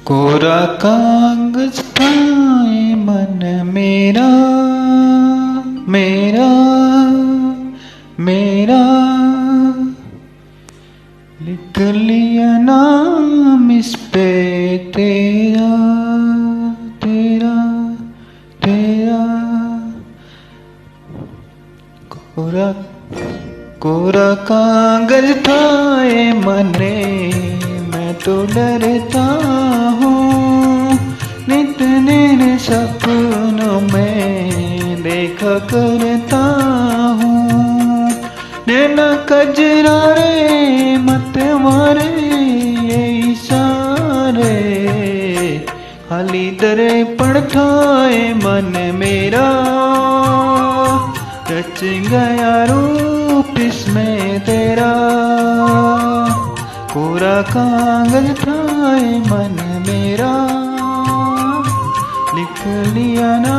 कोरा कागज था ये मन मेरा मेरा मेरा, लिख लिया नाम इस पे तेरा तेरा तेरा। कोरा कोरा कागज था ये मने, मैं तो डरता हूँ नित दिन सपनों में देखा करता हूँ। नैना कजरा रे मत मारे ये इशारे, खाली दरे पड़ता है मन मेरा, रच गया रूप इसमें तेरा। कोरा कागज था ये मन मेरा, लिख लिया ना